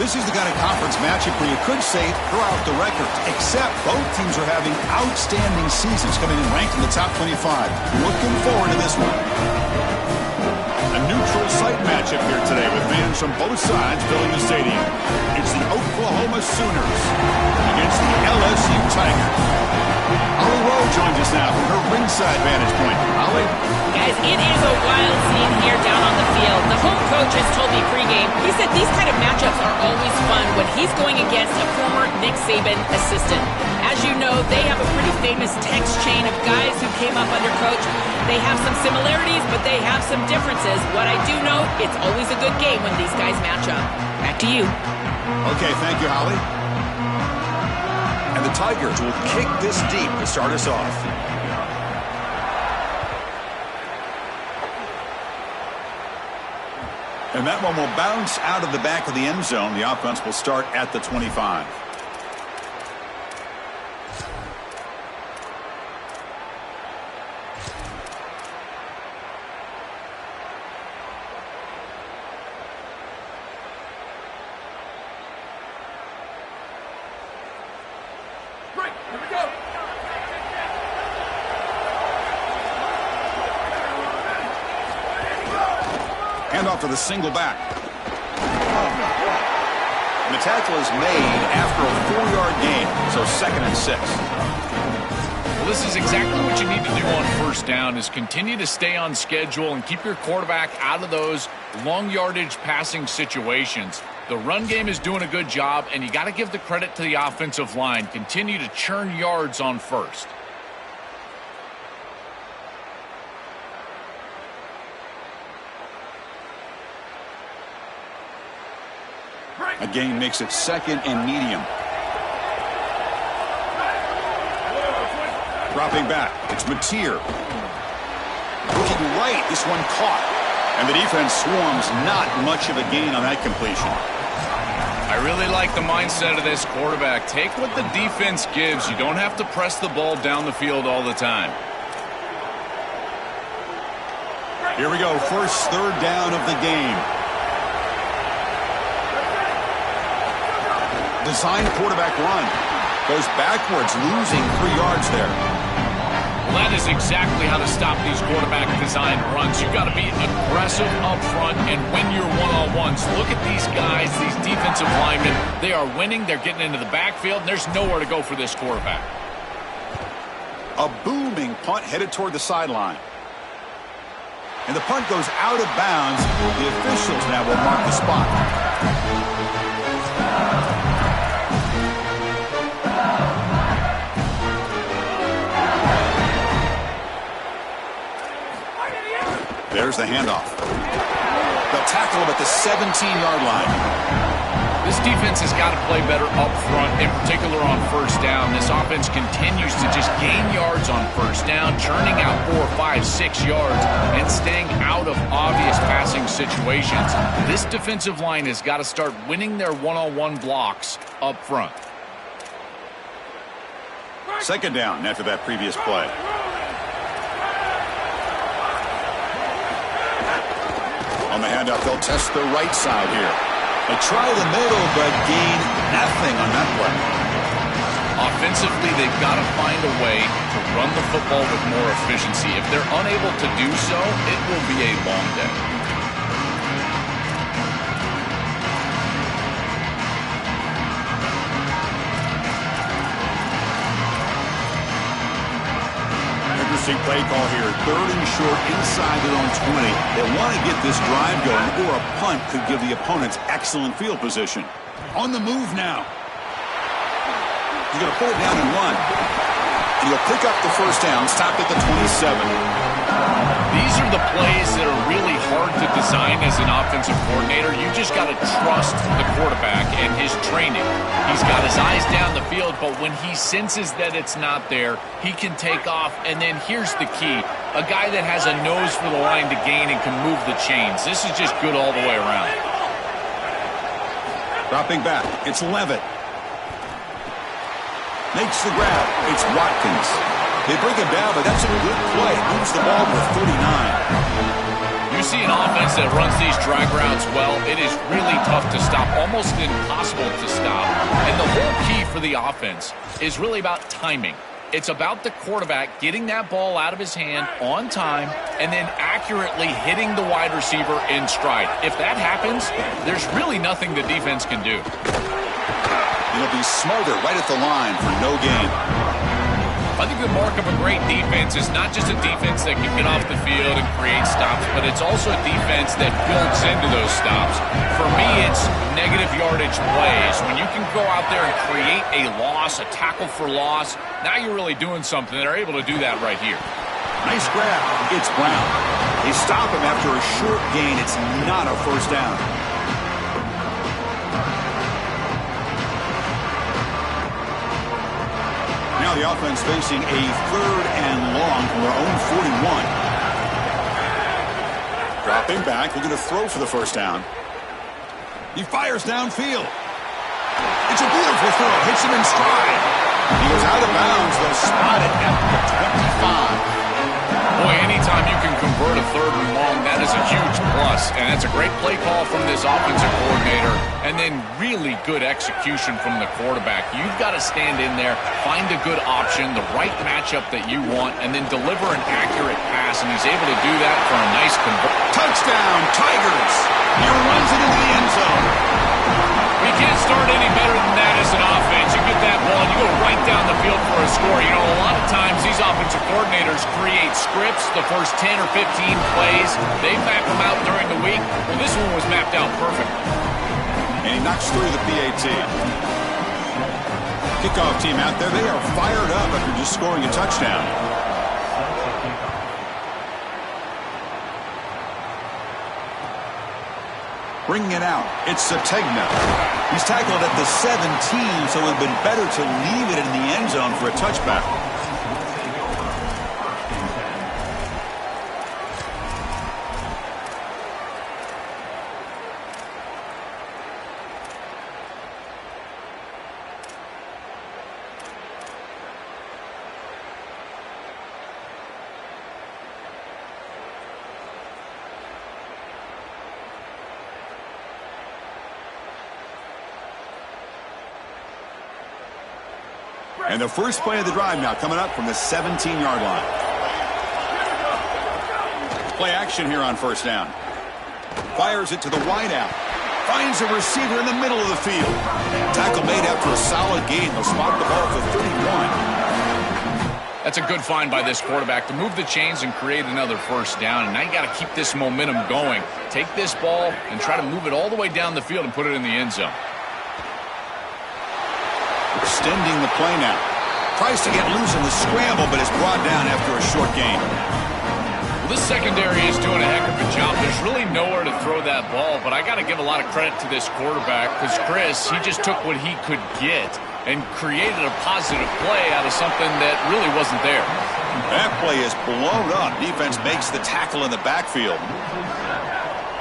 This is the kind of conference matchup where you could say throw out the records, except both teams are having outstanding seasons, coming in ranked in the top 25. Looking forward to this one. A neutral site matchup here today with fans from both sides filling the stadium. It's the Oklahoma Sooners against the LSU Tigers. Holly Rowe joins us now from her ringside vantage point. Holly? Guys, it is a wild scene here down on the field. The home coach has told me pregame, he said these kind of matchups are always fun when he's going against a former Nick Saban assistant. As you know, they have a pretty famous text chain of guys who came up under coach. They have some similarities, but they have some differences. What I do know, it's always a good game when these guys match up. Back to you. Okay, thank you, Holly. And the Tigers will kick this deep to start us off. And that one will bounce out of the back of the end zone. The offense will start at the 25. Handoff to the single back. And the tackle is made after a 4-yard gain, so 2nd and 6. Well, this is exactly what you need to do on first down, is continue to stay on schedule and keep your quarterback out of those long yardage passing situations. The run game is doing a good job, and you got to give the credit to the offensive line. Continue to churn yards on first. A gain makes it 2nd and medium. Dropping back, it's Mateer. Looking right, this one caught. And the defense swarms, not much of a gain on that completion. I really like the mindset of this quarterback. Take what the defense gives. You don't have to press the ball down the field all the time. Here we go, first 3rd down of the game. Design quarterback run. Goes backwards, losing 3 yards there. Well, that is exactly how to stop these quarterback design runs. You've got to be aggressive up front and win your one-on-ones. Look at these guys, these defensive linemen. They are winning. They're getting into the backfield, and there's nowhere to go for this quarterback. A booming punt headed toward the sideline. And the punt goes out of bounds. The officials now will mark the spot. There's the handoff. They'll tackle him at the 17-yard line. This defense has got to play better up front, in particular on first down. This offense continues to just gain yards on first down, churning out 4, 5, 6 yards, and staying out of obvious passing situations. This defensive line has got to start winning their one-on-one blocks up front. 2nd down after that previous play. On the handoff, they'll test the right side here. They try the middle, but gain nothing on that play. Offensively, they've got to find a way to run the football with more efficiency. If they're unable to do so, it will be a long day. Play call here, 3rd and short inside their own 20. They want to get this drive going, or a punt could give the opponents excellent field position. On the move now. He's going to pull it down and run. And he'll pick up the first down, stop at the 27. These are the plays that are really hard to design as an offensive coordinator. You just got to trust the quarterback and his training. He's got his eyes down the field, but when he senses that it's not there, he can take off. And then here's the key. A guy that has a nose for the line to gain and can move the chains. This is just good all the way around. Dropping back, it's Levitt. Makes the grab. It's Watkins. They bring him down, but that's a good play. Moves the ball to 39. You see an offense that runs these drag routes well, it is really tough to stop, almost impossible to stop. And the whole key for the offense is really about timing. It's about the quarterback getting that ball out of his hand on time and then accurately hitting the wide receiver in stride. If that happens, there's really nothing the defense can do. It'll be smothered right at the line for no gain. I think the mark of a great defense is not just a defense that can get off the field and create stops, but it's also a defense that builds into those stops. For me, it's negative yardage plays. When you can go out there and create a loss, a tackle for loss, now you're really doing something. They're able to do that right here. Nice grab. It's Brown. They stop him after a short gain. It's not a first down. Now the offense facing a 3rd and long from their own 41. Dropping back, looking to throw for the first down. He fires downfield. It's a beautiful throw. Hits him in stride. He goes out of bounds. They'll spot it at the 25. Boy, anytime you can convert a 3rd and long, that is a huge plus. And that's a great play call from this offensive coordinator. And then really good execution from the quarterback. You've got to stand in there, find a good option, the right matchup that you want, and then deliver an accurate pass. And he's able to do that for a nice conversion. Touchdown, Tigers. He runs it into the end zone. You can't start any better than that as an offense. You get that ball, and you go right down the field for a score. You know, a lot of times these offensive coordinators create scripts, the first 10 or 15 plays. They map them out during the week. Well, this one was mapped out perfect. And he knocks through the PAT. Kickoff team out there, they are fired up after just scoring a touchdown. Bringing it out, it's Sategna. He's tackled at the 17, so it would have been better to leave it in the end zone for a touchback. And the first play of the drive now coming up from the 17-yard line. Play action here on first down. Fires it to the wideout. Finds a receiver in the middle of the field. Tackle made after a solid gain. They'll spot the ball for 31. That's a good find by this quarterback to move the chains and create another first down. And now you got to keep this momentum going. Take this ball and try to move it all the way down the field and put it in the end zone. Extending the play now. Tries to get loose in the scramble, but is brought down after a short gain. Well, this secondary is doing a heck of a job. There's really nowhere to throw that ball, but I got to give a lot of credit to this quarterback because Chris, he just took what he could get and created a positive play out of something that really wasn't there. That play is blown up. Defense makes the tackle in the backfield.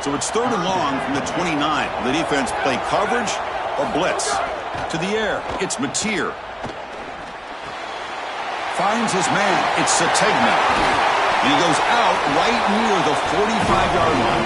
So it's 3rd and long from the 29. The defense play coverage or blitz. To the air, it's Mateer. Finds his man, it's Sategna. And he goes out right near the 45-yard line.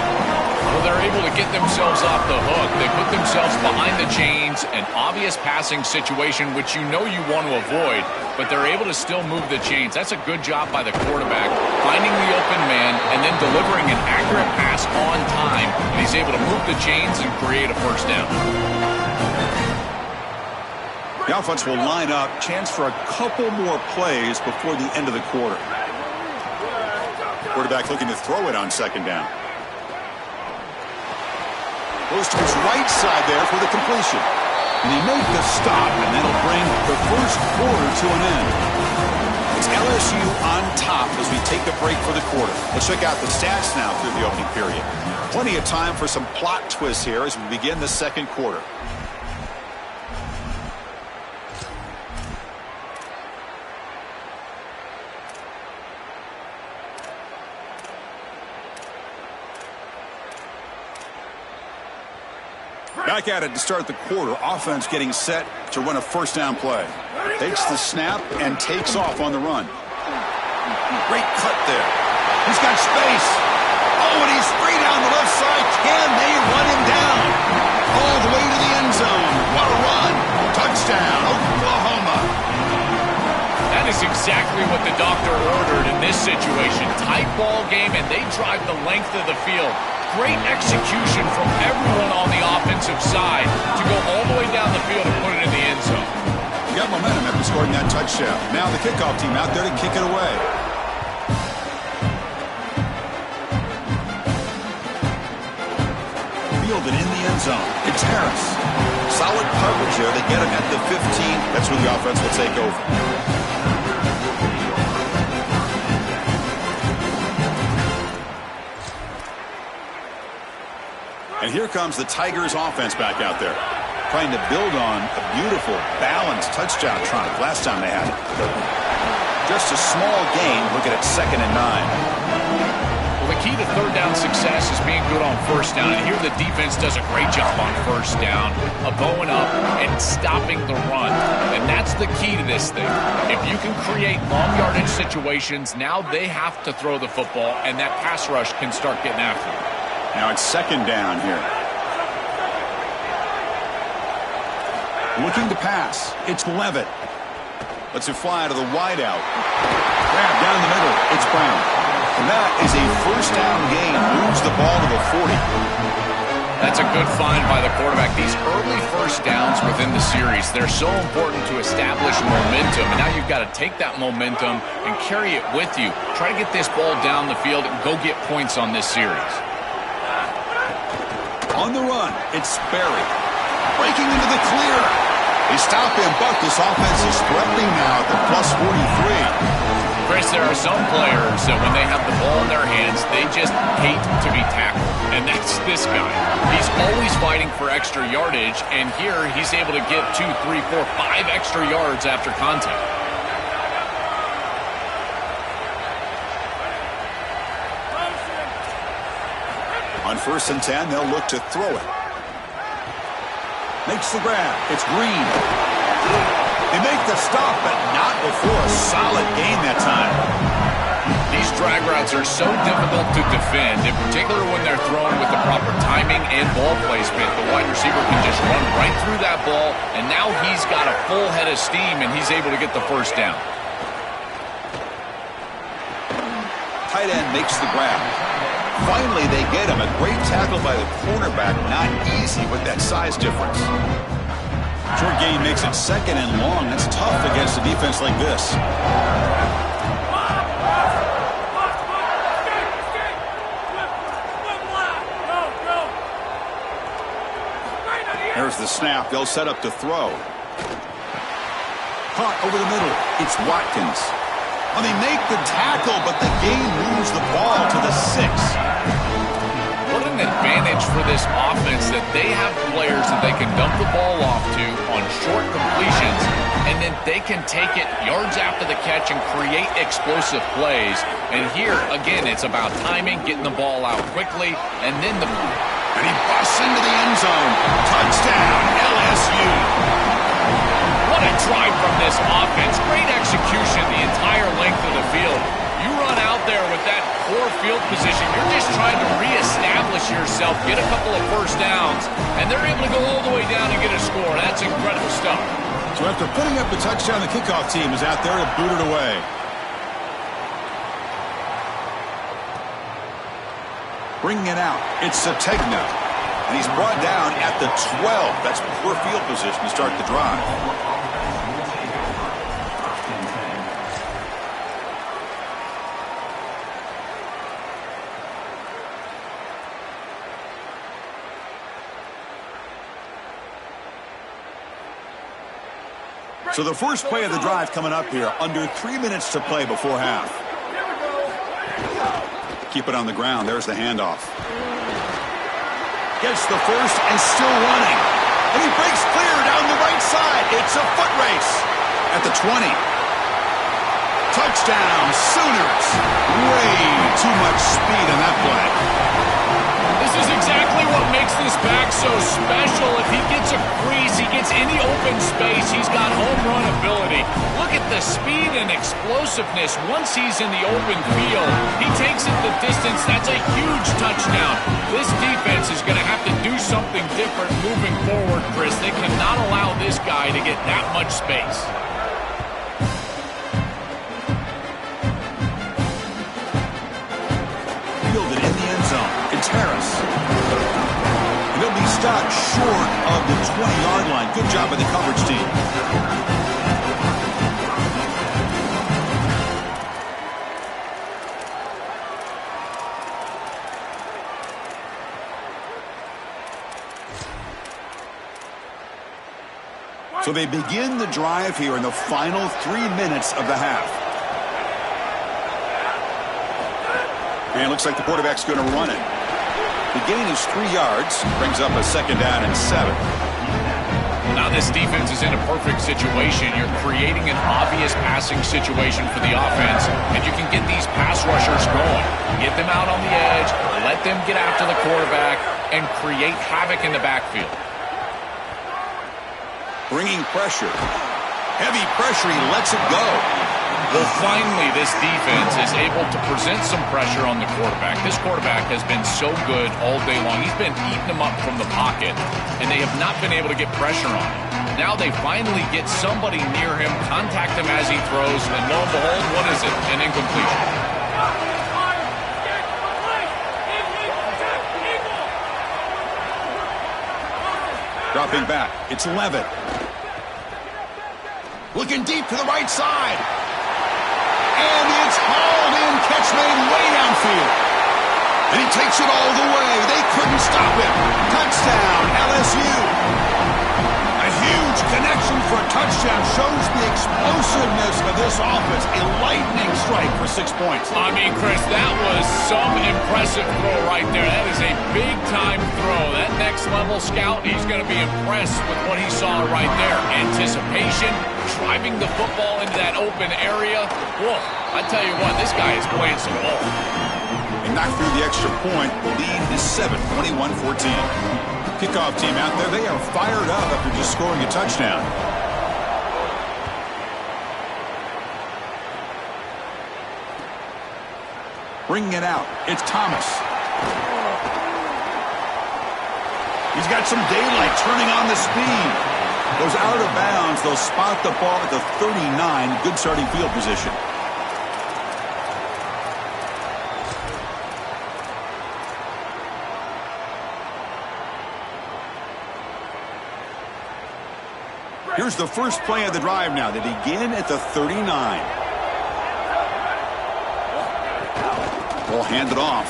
Well, they're able to get themselves off the hook. They put themselves behind the chains, an obvious passing situation, which you know you want to avoid, but they're able to still move the chains. That's a good job by the quarterback, finding the open man and then delivering an accurate pass on time. And he's able to move the chains and create a first down. The offense will line up. Chance for a couple more plays before the end of the quarter. Quarterback looking to throw it on second down. Goes to his right side there for the completion. And he made the stop, and that'll bring the first quarter to an end. It's LSU on top as we take a break for the quarter. Let's check out the stats now through the opening period. Plenty of time for some plot twists here as we begin the second quarter. Back at it to start the quarter. Offense getting set to run a first down play. Takes the snap and takes off on the run. Great cut there. He's got space. Oh, and he's free down the left side. Can they run him down? All the way to the end zone. What a run. Touchdown, Oklahoma. That is exactly what the doctor ordered in this situation. Tight ball game, and they drive the length of the field. Great execution from everyone on the offensive side to go all the way down the field and put it in the end zone. You got momentum after scoring that touchdown. Now the kickoff team out there to kick it away. Fielded in the end zone. It's Harris. Solid coverage there. They get him at the 15. That's where the offense will take over. And here comes the Tigers offense back out there, trying to build on a beautiful, balanced touchdown try last time they had it. Just a small gain. Look at it, 2nd and 9. Well, the key to third down success is being good on first down. And here the defense does a great job on first down of going up and stopping the run. And that's the key to this thing. If you can create long yardage situations, now they have to throw the football, and that pass rush can start getting after it. Now it's 2nd down here. Looking to pass. It's Levitt. Lets it fly to the wideout. Grab down the middle. It's Brown. And that is a first down gain. Moves the ball to the 40. That's a good find by the quarterback. These early first downs within the series, they're so important to establish momentum. And now you've got to take that momentum and carry it with you. Try to get this ball down the field and go get points on this series. On the run, it's Sperry. Breaking into the clear. They stop him, but this offense is threatening now at the +43. Chris, there are some players that when they have the ball in their hands, they just hate to be tackled. And that's this guy. He's always fighting for extra yardage, and here he's able to get 2, 3, 4, 5 extra yards after contact. On 1st and 10, they'll look to throw it. Makes the grab. It's Green. They make the stop, but not before a solid gain that time. These drag routes are so difficult to defend, in particular when they're thrown with the proper timing and ball placement. The wide receiver can just run right through that ball, and now he's got a full head of steam, and he's able to get the first down. Tight end makes the grab. Finally, they get him. A great tackle by the cornerback. Not easy with that size difference. Short gain makes it 2nd and long. That's tough against a defense like this. There's the snap. They'll set up to throw. Caught over the middle. It's Watkins. Well, they make the tackle, but the gain moves the ball to the 6. What an advantage for this offense that they have players that they can dump the ball off to on short completions, and then they can take it yards after the catch and create explosive plays. And here, again, it's about timing, getting the ball out quickly, and then and he busts into the end zone. Touchdown, LSU. What a drive from this offense. Great execution the entire length of the field. You run out there with that poor field position. You're just trying to reestablish yourself, get a couple of first downs, and they're able to go all the way down and get a score. That's incredible stuff. So after putting up the touchdown, the kickoff team is out there to boot it away. Bringing it out, it's Sategna. And he's brought down at the 12. That's poor field position to start the drive. So the first play of the drive coming up here, under 3 minutes to play before half. Keep it on the ground. There's the handoff. Gets the first and still running. And he breaks clear down the right side. It's a foot race at the 20. Touchdown, Sooners. Way too much speed on that play. This is exactly what makes this back so special. If he gets a crease, he gets any open space, he's got home run ability. Look at the speed and explosiveness once he's in the open field. He takes it the distance. That's a huge to get that much space. Fielded in the end zone. Ncaa27. He'll be stopped short of the 20-yard line. Good job by the coverage team. So they begin the drive here in the final 3 minutes of the half. And it looks like the quarterback's going to run it. The gain is 3 yards, brings up a 2nd down and 7. Now this defense is in a perfect situation. You're creating an obvious passing situation for the offense, and you can get these pass rushers going. Get them out on the edge, let them get after the quarterback, and create havoc in the backfield. Bringing pressure. Heavy pressure, he lets it go. Well, finally, this defense is able to present some pressure on the quarterback. This quarterback has been so good all day long. He's been eating them up from the pocket, and they have not been able to get pressure on him. Now they finally get somebody near him, contact him as he throws, and lo and behold, what is it? An incompletion. Dropping back, it's Levitt. Looking deep to the right side. And it's hauled in, catch made way downfield. And he takes it all the way. They couldn't stop him. Touchdown, LSU. A huge connection for a touchdown shows the explosiveness of this offense. A lightning strike for 6 points. I mean, Chris, that was some impressive throw right there. That is a big-time throw. That next-level scout, he's going to be impressed with what he saw right there. Anticipation, driving the football into that open area. Whoa, I tell you what, this guy is playing some ball. And knocked through the extra point. The lead is 7, 21-14. Kickoff team out there, they are fired up after just scoring a touchdown. Bringing it out, it's Thomas. He's got some daylight, turning on the speed. Goes out of bounds. They'll spot the ball at the 39. Good starting field position. Here's the first play of the drive now. They begin at the 39. Ball handed off.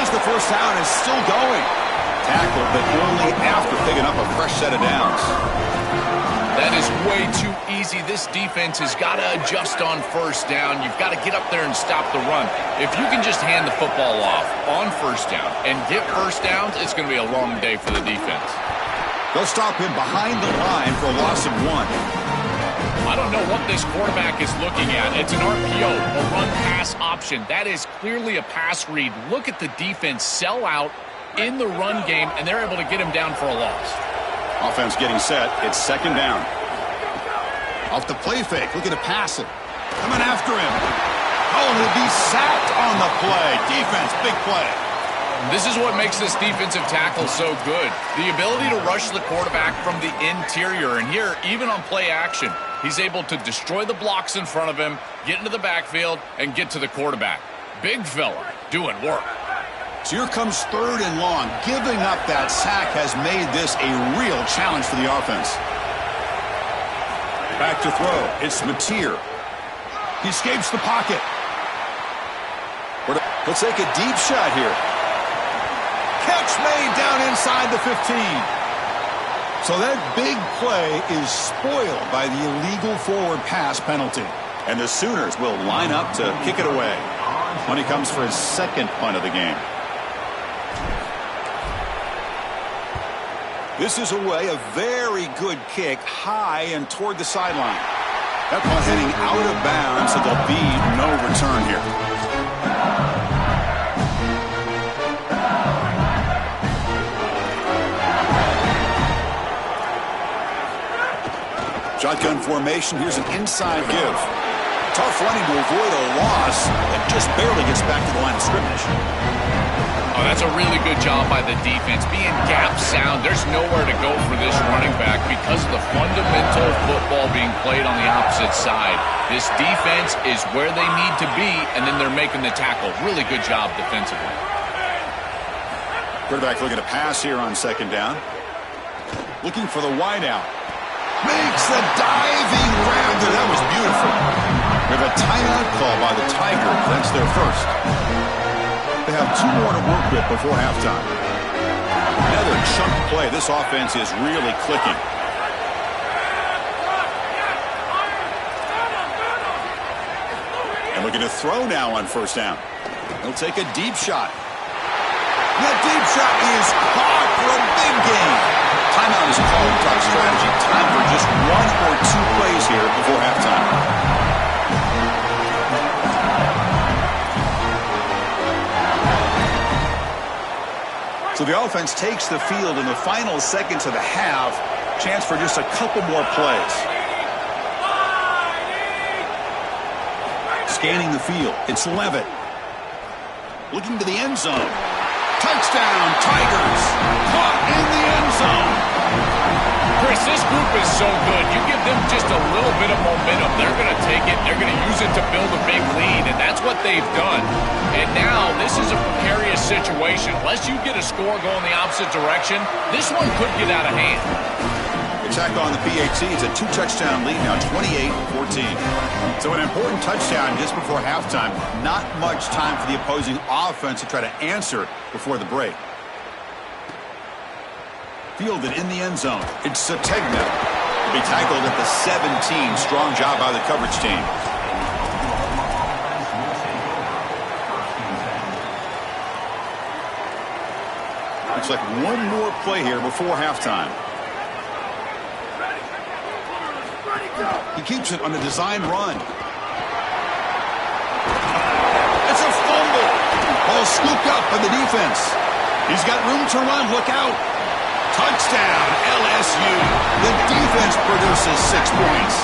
As the first down is still going. Tackled, but only after picking up a fresh set of downs. That is way too easy. This defense has got to adjust on first down. You've got to get up there and stop the run. If you can just hand the football off on first down and get first downs, it's going to be a long day for the defense. They'll stop him behind the line for a loss of 1. I don't know what this quarterback is looking at. It's an RPO, a run-pass option. That is clearly a pass read. Look at the defense sell out in the run game, and they're able to get him down for a loss. Offense getting set. It's 2nd down. Off the play fake. Looking to pass it. Coming after him. Oh, and he'll be sacked on the play. Defense, big play. This is what makes this defensive tackle so good. The ability to rush the quarterback from the interior. And here, even on play action, he's able to destroy the blocks in front of him, get into the backfield, and get to the quarterback. Big fella doing work. So here comes 3rd and long. Giving up that sack has made this a real challenge for the offense. Back to throw. It's Mateer. He escapes the pocket. He'll take a deep shot here. Catch made down inside the 15. So that big play is spoiled by the illegal forward pass penalty. And the Sooners will line up to kick it away when he comes for his 2nd punt of the game. This is away, a very good kick, high and toward the sideline. That ball heading out of bounds, so there'll be no return here. Shotgun formation. Here's an inside give. Tough running to avoid a loss. And just barely gets back to the line of scrimmage. Oh, that's a really good job by the defense. Being gap sound, there's nowhere to go for this running back because of the fundamental football being played on the opposite side. This defense is where they need to be, and then they're making the tackle. Really good job defensively. Quarterback looking to pass here on second down. Looking for the wideout. Makes the diving grab there. That was beautiful. We have a timeout call by the Tigers. That's their first. They have 2 more to work with before halftime. Another chunk play. This offense is really clicking. And looking to throw now on first down. He'll take a deep shot. That deep shot is caught for a big gain. Timeout is called to talk strategy. Time for just 1 or 2 plays here before halftime. So the offense takes the field in the final seconds of the half. Chance for just a couple more plays. Scanning the field. It's Levitt. Looking to the end zone. Touchdown, Tigers. Caught in the end zone. Chris, this group is so good. You give them just a little bit of momentum, they're going to take it. They're going to use it to build a big lead, and that's what they've done. And now this is a precarious situation. Unless you get a score going the opposite direction, this one could get out of hand. Attack on the PAT. It's a 2-touchdown lead now, 28-14. So an important touchdown just before halftime. Not much time for the opposing offense to try to answer before the break. Fielded in the end zone. It's Sategna. Will be tackled at the 17. Strong job by the coverage team. Looks like 1 more play here before halftime. He keeps it on a design run. It's a fumble. Ball scooped up by the defense. He's got room to run. Look out. Touchdown, LSU. The defense produces 6 points.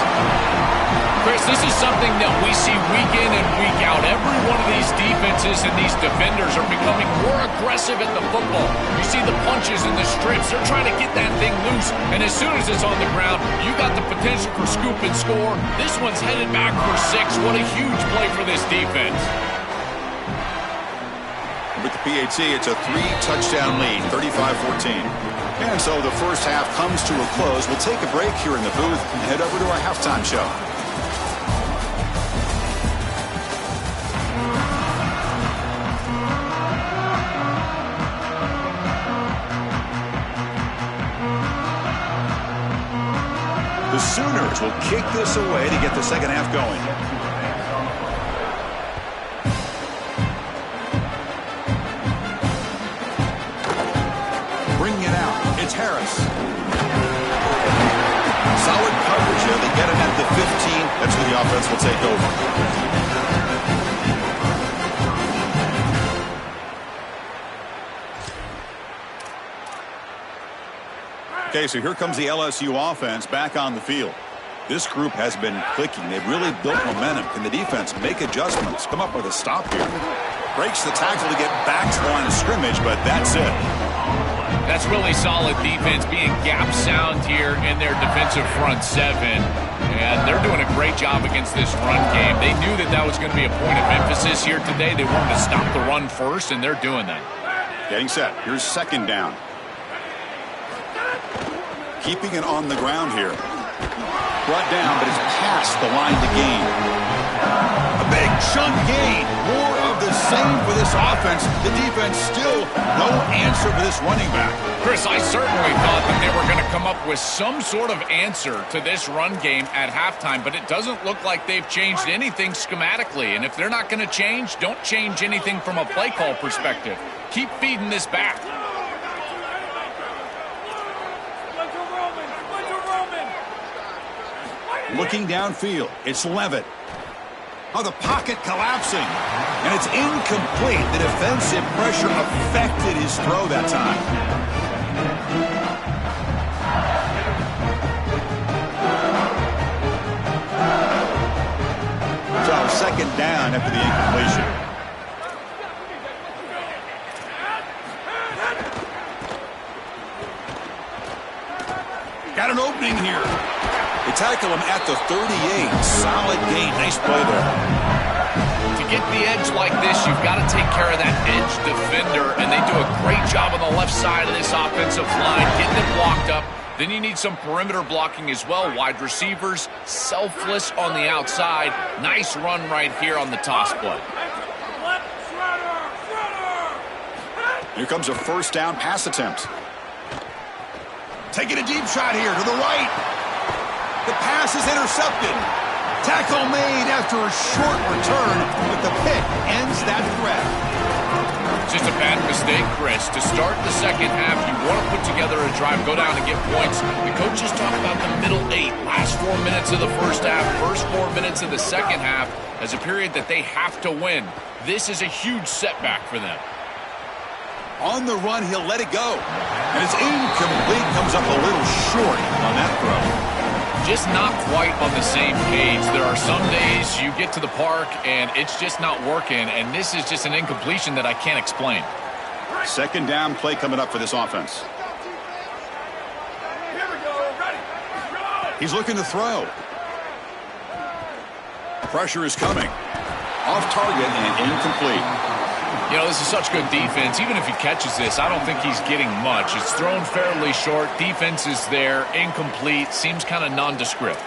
Chris, this is something that we see week in and week out. Every one of these defenses and these defenders are becoming more aggressive at the football. You see the punches and the strips. They're trying to get that thing loose. And as soon as it's on the ground, you got the potential for scoop and score. This one's headed back for 6. What a huge play for this defense. With the PAT, it's a 3-touchdown lead, 35-14. And so the first half comes to a close. We'll take a break here in the booth and head over to our halftime show. The Sooners will kick this away to get the second half going. It's Harris. Solid coverage here. They get him at the 15. That's where the offense will take over. Okay, so here comes the LSU offense back on the field. This group has been clicking. They've really built momentum. Can the defense make adjustments? Come up with a stop here. Breaks the tackle to get back to the line of scrimmage, but that's it. That's really solid defense, being gap sound here in their defensive front 7. And they're doing a great job against this run game. They knew that that was going to be a point of emphasis here today. They wanted to stop the run first, and they're doing that. Getting set. Here's second down. Keeping it on the ground here. Brought down, but it's past the line to gain. A big chunk gain. More of the same for this offense. The defense still no answer for this running back. Chris, I certainly thought that they were going to come up with some sort of answer to this run game at halftime, but it doesn't look like they've changed anything schematically. And if they're not going to change, don't change anything from a play call perspective. Keep feeding this back. Looking downfield, it's Levitt. Oh, the pocket collapsing. And it's incomplete. The defensive pressure affected his throw that time. So second down after the incompletion. Got an opening here. They tackle him at the 38. Solid gain. Nice play there. To get the edge like this, you've got to take care of that edge defender, and they do a great job on the left side of this offensive line, getting it blocked up. Then you need some perimeter blocking as well. Wide receivers, selfless on the outside. Nice run right here on the toss play. Here comes a first down pass attempt. Taking a deep shot here to the right. The pass is intercepted. Tackle made after a short return, but the pick ends that threat. Just a bad mistake, Chris. To start the second half, you want to put together a drive, go down and get points. The coaches talk about the middle 8, last 4 minutes of the first half, first 4 minutes of the second half as a period that they have to win. This is a huge setback for them. On the run, he'll let it go. And it's incomplete, comes up a little short on that throw. Just not quite on the same page. There are some days you get to the park and it's just not working, and this is just an incompletion that I can't explain. Second down play coming up for this offense. He's looking to throw. Pressure is coming. Off target and incomplete. You know, this is such good defense. Even if he catches this, I don't think he's getting much. It's thrown fairly short. Defense is there. Incomplete. Seems kind of nondescript.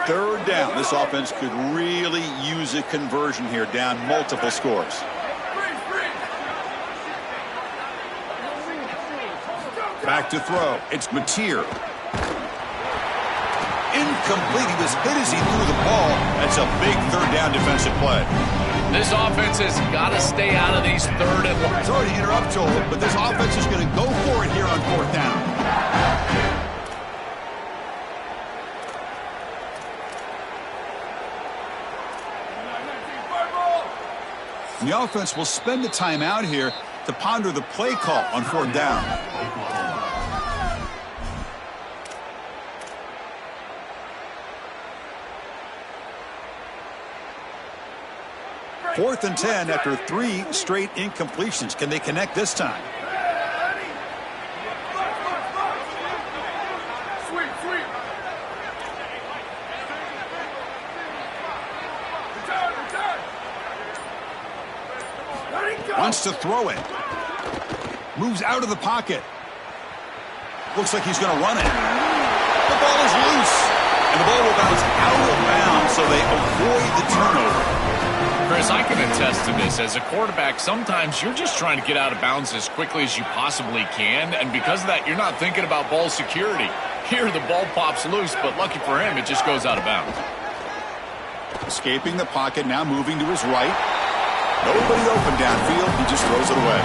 Third down. This offense could really use a conversion here, down multiple scores. Back to throw. It's Mateer. Incomplete. He was hit as he threw the ball. That's a big third down defensive play. This offense has got to stay out of these third and long. Sorry to interrupt, Joel, but this offense is going to go for it here on fourth down. And the offense will spend the time out here to ponder the play call on fourth down. Fourth and 10 after 3 straight incompletions. Can they connect this time? Wants to throw it. Moves out of the pocket. Looks like he's going to run it. The ball is loose. And the ball will bounce out of bounds, so they avoid the turnover. Chris, I can attest to this. As a quarterback, sometimes you're just trying to get out of bounds as quickly as you possibly can, and because of that, you're not thinking about ball security. Here, the ball pops loose, but lucky for him, it just goes out of bounds. Escaping the pocket, now moving to his right. Nobody open downfield. He just throws it away.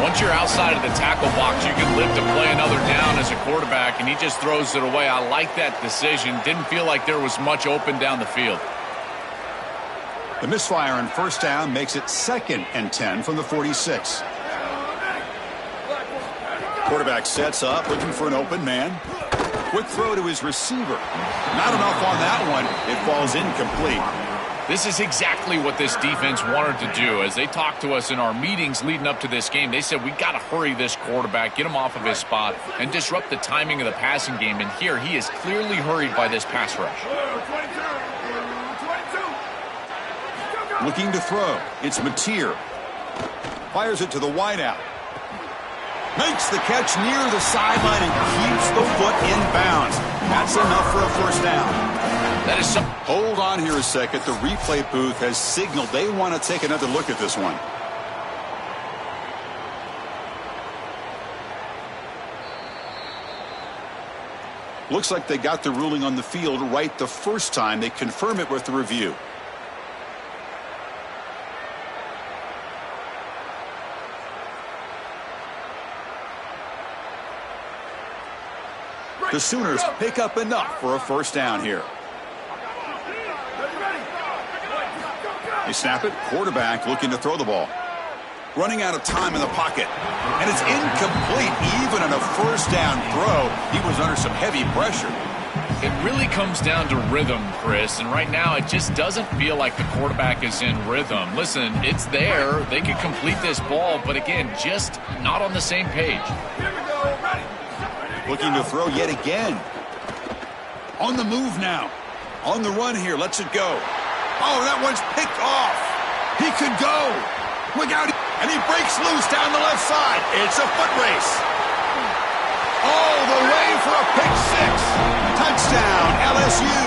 Once you're outside of the tackle box, you can live to play another down as a quarterback, and he just throws it away. I like that decision. Didn't feel like there was much open down the field. The misfire on first down makes it 2nd and 10 from the 46. Quarterback sets up, looking for an open man. Quick throw to his receiver. Not enough on that one. It falls incomplete. This is exactly what this defense wanted to do. As they talked to us in our meetings leading up to this game, they said, we got to hurry this quarterback, get him off of his spot, and disrupt the timing of the passing game. And here, he is clearly hurried by this pass rush. Looking to throw. It's Mateer. Fires it to the wideout. Makes the catch near the sideline and keeps the foot in bounds. That's enough for a first down. That is some. Hold on here a second. The replay booth has signaled they want to take another look at this one. Looks like they got the ruling on the field right the first time. They confirm it with the review. The Sooners pick up enough for a first down here. They snap it. Quarterback looking to throw the ball. Running out of time in the pocket. And it's incomplete. Even on a first down throw, he was under some heavy pressure. It really comes down to rhythm, Chris, and right now it just doesn't feel like the quarterback is in rhythm. Listen, it's there. They could complete this ball, but again, just not on the same page. Here we go. Ready. Looking to throw yet again. On the move now. On the run here. Lets it go. Oh, that one's picked off. He could go. Look out. And he breaks loose down the left side. It's a foot race. All the way for a pick six. Touchdown, LSU.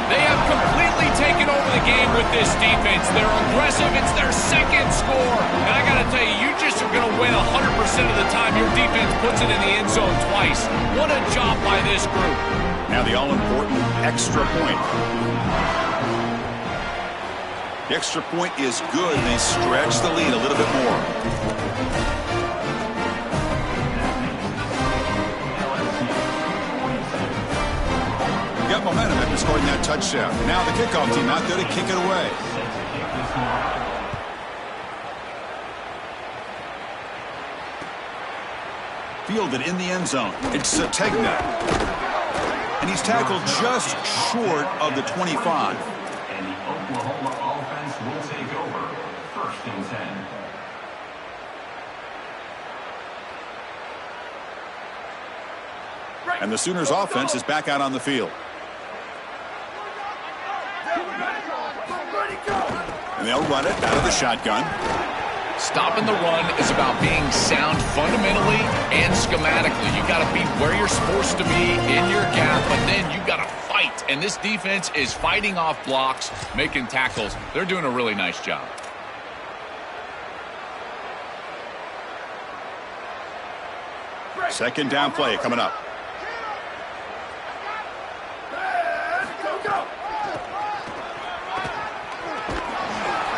They have completely taken over the game with this defense. They're aggressive. It's their second score. And I got to tell you, you just are going to win 100% of the time your defense puts it in the end zone twice. What a job by this group. Now the all-important extra point. The extra point is good. They stretch the lead a little bit more. Got momentum after scoring that touchdown. Now the kickoff team out there to kick it away. Fielded in the end zone. It's Sategna. And he's tackled just short of the 25. And the Oklahoma offense will take over. 1st and 10. And the Sooners offense is back out on the field. And they'll run it out of the shotgun. Stopping the run is about being sound fundamentally and schematically. You got to be where you're supposed to be in your gap, but then you got to fight. And this defense is fighting off blocks, making tackles. They're doing a really nice job. Second down play coming up.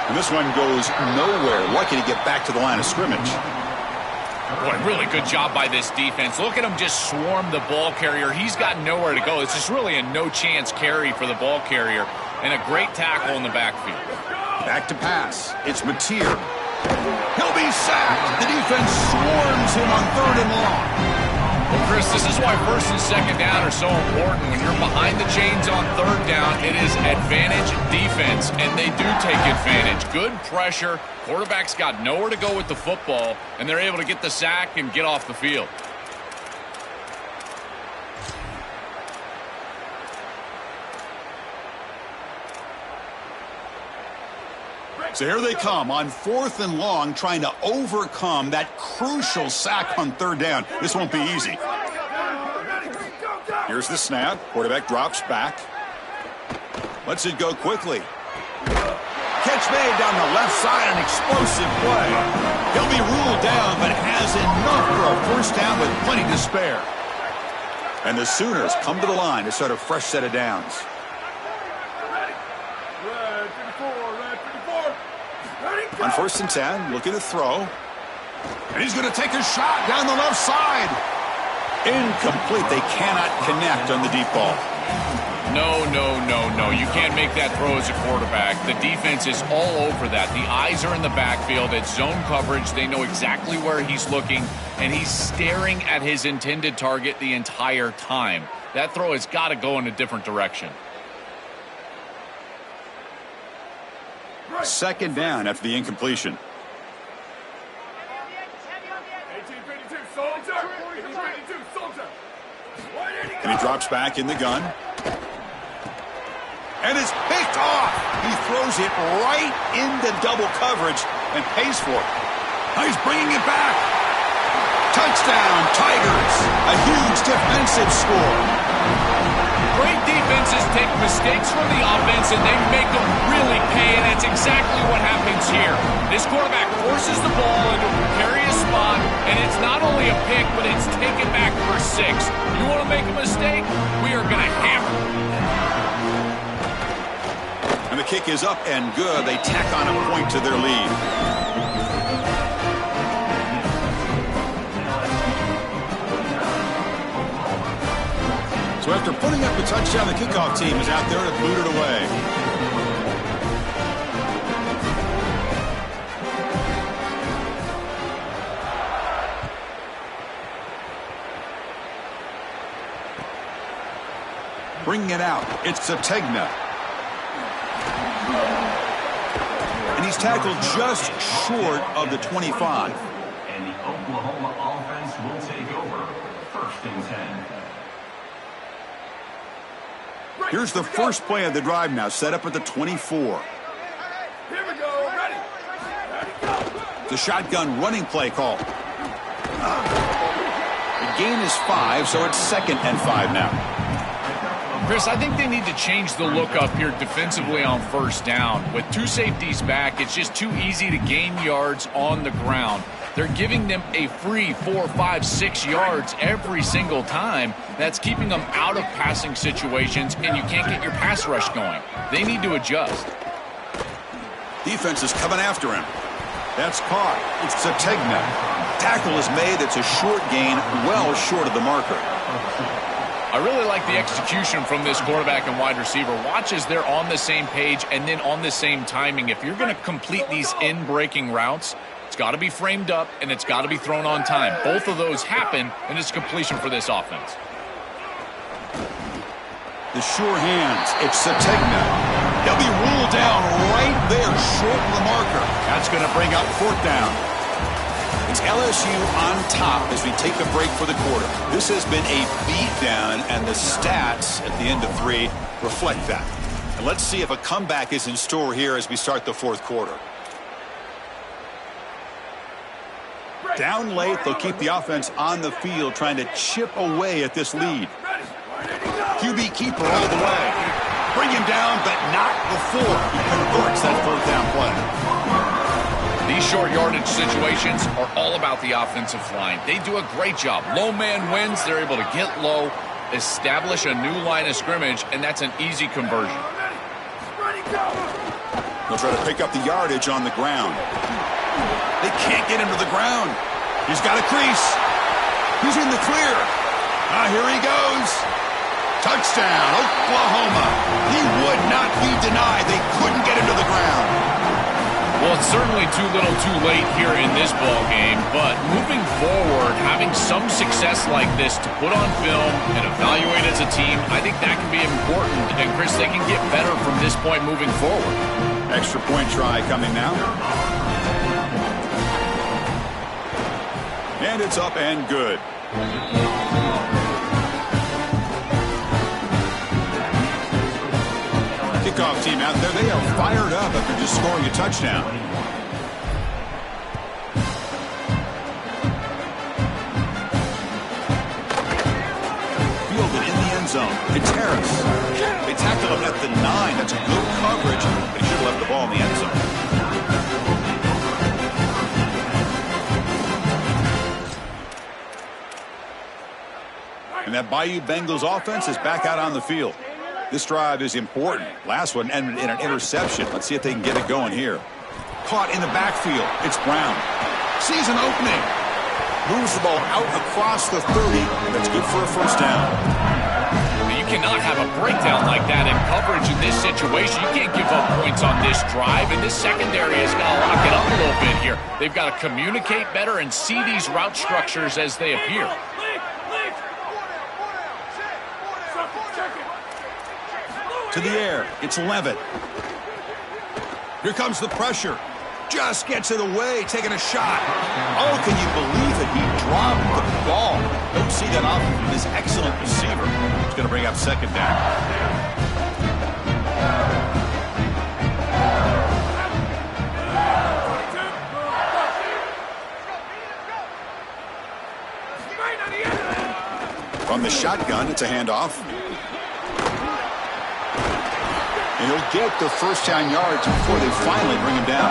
And this one goes nowhere. Lucky to get back to the line of scrimmage. Boy, really good job by this defense. Look at him just swarm the ball carrier. He's got nowhere to go. It's just really a no-chance carry for the ball carrier. And a great tackle in the backfield. Back to pass. It's Mateer. He'll be sacked. The defense swarms him on 3rd and long. Well, Chris, this is why 1st and 2nd down are so important. When you're behind the chains on 3rd down, it is advantage defense, and they do take advantage. Good pressure. Quarterback's got nowhere to go with the football, and they're able to get the sack and get off the field. So here they come on 4th and long, trying to overcome that crucial sack on 3rd down. This won't be easy. Here's the snap. Quarterback drops back. Lets it go quickly. Catch made down the left side, an explosive play. He'll be ruled down, but has enough for a 1st down with plenty to spare. And the Sooners come to the line to start a fresh set of downs. On 1st and 10, looking to throw. And he's going to take a shot down the left side. Incomplete. They cannot connect on the deep ball. No. You can't make that throw as a quarterback. The defense is all over that. The eyes are in the backfield. It's zone coverage. They know exactly where he's looking, and he's staring at his intended target the entire time. That throw has got to go in a different direction. 2nd down after the incompletion. And he drops back in the gun. And it's picked off. He throws it right into double coverage and pays for it. Now he's bringing it back. Touchdown, Tigers. A huge defensive score. Great defenses take mistakes from the offense, and they make them really pay, and that's exactly what happens here. This quarterback forces the ball into a precarious spot, and it's not only a pick, but it's taken back for 6. You want to make a mistake? We are going to hammer. And the kick is up and good. They tack on a point to their lead. So after putting up the touchdown, the kickoff team is out there to boot it away. bringing it out. It's Ncaa27. And he's tackled just short of the 25. And the Oklahoma offense will take over. 1st and 10. Here's the first play of the drive now, set up at the 24. Here we go. Ready. The shotgun running play call. The gain is 5, so it's 2nd and 5 now. Chris, I think they need to change the look up here defensively on 1st down. With 2 safeties back, it's just too easy to gain yards on the ground. They're giving them a free 4, 5, 6 yards every single time. That's keeping them out of passing situations, and you can't get your pass rush going. They need to adjust. Defense is coming after him. That's caught. It's Ncaa27. Tackle is made. It's a short gain, well short of the marker. I really like the execution from this quarterback and wide receiver. Watch as they're on the same page and then on the same timing. If you're going to complete these in-breaking routes, it's got to be framed up and it's got to be thrown on time. Both of those happen, and it's completion for this offense. The sure hands. It's Ncaa27. He'll be ruled down right there, short of the marker. That's going to bring up 4th down. It's LSU on top as we take a break for the quarter. This has been a beatdown, and the stats at the end of 3 reflect that. And let's see if a comeback is in store here as we start the 4th quarter. Down late, they'll keep the offense on the field trying to chip away at this lead. QB keeper all the way. Bring him down, but not before he converts that 4th down play. These short yardage situations are all about the offensive line. They do a great job. Low man wins. They're able to get low, establish a new line of scrimmage, and that's an easy conversion. They'll try to pick up the yardage on the ground. They can't get him to the ground. He's got a crease. He's in the clear. Here he goes. Touchdown, Oklahoma. He would not be denied. They couldn't get him to the ground. Well, it's certainly too little too late here in this ball game, but moving forward, having some success like this to put on film and evaluate as a team, I think that can be important. And, Chris, they can get better from this point moving forward. Extra point try coming now. And it's up and good. Kickoff team out there. They are fired up after just scoring a touchdown. Fielded in the end zone. It's Harris. They tackle him at the 9. That's a good coverage. They should have left the ball in the end zone. And that Bayou Bengals offense is back out on the field. This drive is important. Last one ended in an interception. Let's see if they can get it going here. Caught in the backfield. It's Brown. Sees an opening. Moves the ball out across the 30. That's good for a 1st down. You cannot have a breakdown like that in coverage in this situation. You can't give up points on this drive, and this secondary has got to lock it up a little bit here. They've got to communicate better and see these route structures as they appear. To the air. It's Levitt. Here comes the pressure. Just gets it away, taking a shot. Oh, can you believe it? He dropped the ball. Don't see that often from this excellent receiver. It's going to bring up 2nd down. From the shotgun, it's a handoff. And he'll get the 1st down yards before they finally bring him down.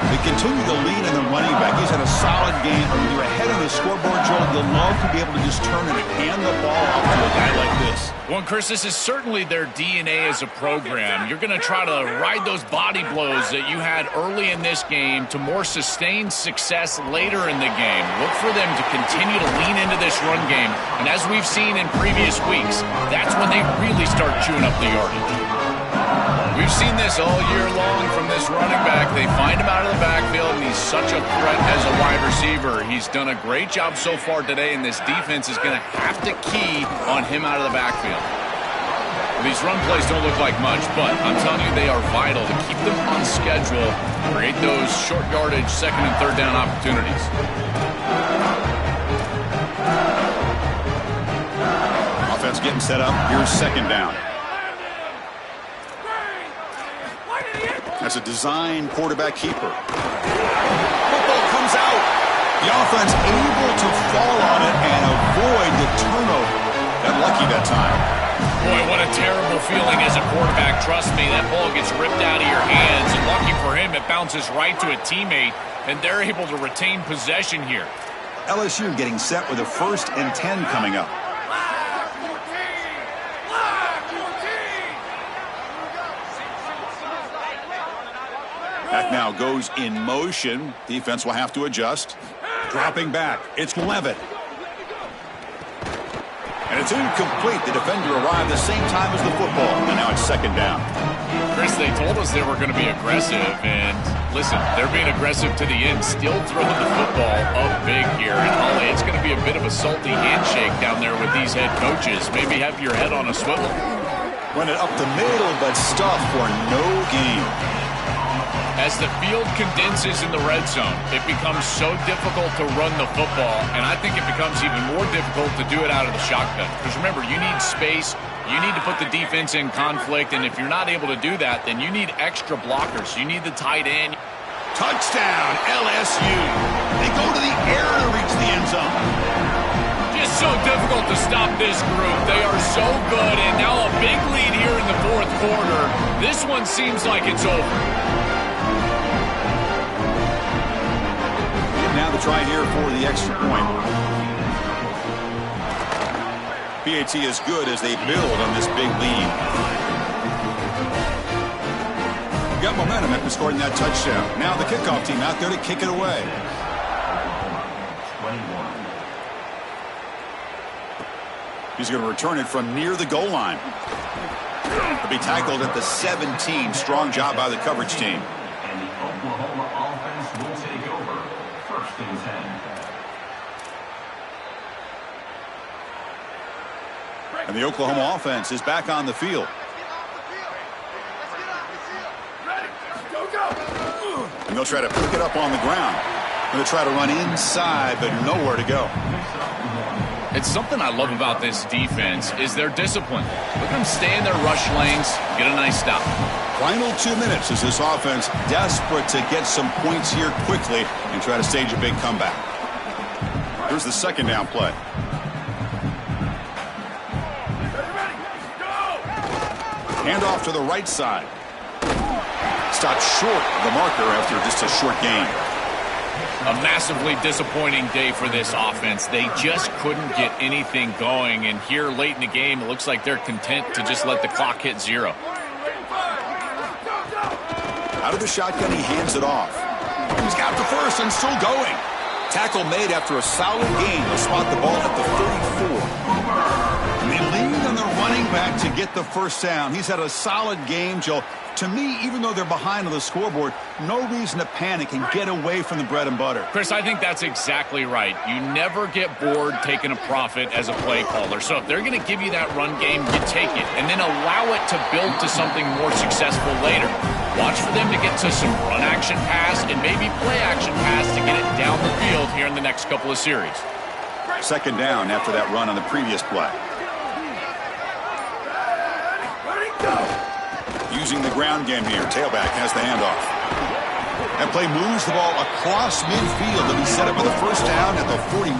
They continue to lean in the running back. He's had a solid game. When you're ahead on the scoreboard, Joel, you'll love to be able to just turn and hand the ball off to a guy like this. Well, Chris, this is certainly their DNA as a program. You're going to try to ride those body blows that you had early in this game to more sustained success later in the game. Look for them to continue to lean into this run game. And as we've seen in previous weeks, that's when they really start chewing up the yardage. We've seen this all year long from this running back. They find him out of the backfield, and he's such a threat as a wide receiver. He's done a great job so far today, and this defense is going to have to key on him out of the backfield. These run plays don't look like much, but I'm telling you they are vital to keep them on schedule, create those short yardage second and third down opportunities. Offense getting set up. Here's second down. That's a design quarterback keeper. Football comes out. The offense able to fall on it and avoid the turnover. Got lucky that time. Boy, what a terrible feeling as a quarterback. Trust me, that ball gets ripped out of your hands, and lucky for him, it bounces right to a teammate, and they're able to retain possession here. LSU getting set with a 1st and 10 coming up. Back now goes in motion. Defense will have to adjust. Dropping back. It's Levitt. And it's incomplete. The defender arrived the same time as the football. And now it's second down. Chris, they told us they were going to be aggressive. And listen, they're being aggressive to the end. Still throwing the football up big here. And Holly, it's going to be a bit of a salty handshake down there with these head coaches. Maybe have your head on a swivel. Run it up the middle, but stuff for no gain. As the field condenses in the red zone, it becomes so difficult to run the football, and I think it becomes even more difficult to do it out of the shotgun. Because remember, you need space, you need to put the defense in conflict, and if you're not able to do that, then you need extra blockers. You need the tight end. Touchdown, LSU. They go to the air to reach the end zone. Just so difficult to stop this group. They are so good, and now a big lead here in the fourth quarter. This one seems like it's over. Now the try here for the extra point. PAT is good as they build on this big lead. Got momentum after scoring that touchdown. Now the kickoff team out there to kick it away. 21. He's going to return it from near the goal line. He'll be tackled at the 17. Strong job by the coverage team. And the Oklahoma offense will take over. 1st and 10. And the Oklahoma offense is back on the field. And they'll try to pick it up on the ground. Going to try to run inside, but nowhere to go. It's something I love about this defense is their discipline. Look at them stay in their rush lanes, get a nice stop. Final 2 minutes as this offense desperate to get some points here quickly and try to stage a big comeback. Here's the second down play. Hand off to the right side. Stopped short of the marker after just a short gain. A massively disappointing day for this offense. They just couldn't get anything going, and here late in the game, it looks like they're content to just let the clock hit 0. Out of the shotgun, he hands it off. He's got the first and still going. Tackle made after a solid gain. They'll spot the ball at the 34. And they lean on the running back to get the first down. He's had a solid game, Joe. To me, even though they're behind on the scoreboard, no reason to panic and get away from the bread and butter. Chris, I think that's exactly right. You never get bored taking a profit as a play caller. So if they're going to give you that run game, you take it and then allow it to build to something more successful later. Watch for them to get to some run action pass and maybe play action pass to get it down the field here in the next couple of series. Second down after that run on the previous play. Using the ground game here. Tailback has the handoff. That play moves the ball across midfield to be set up with a first down at the 41.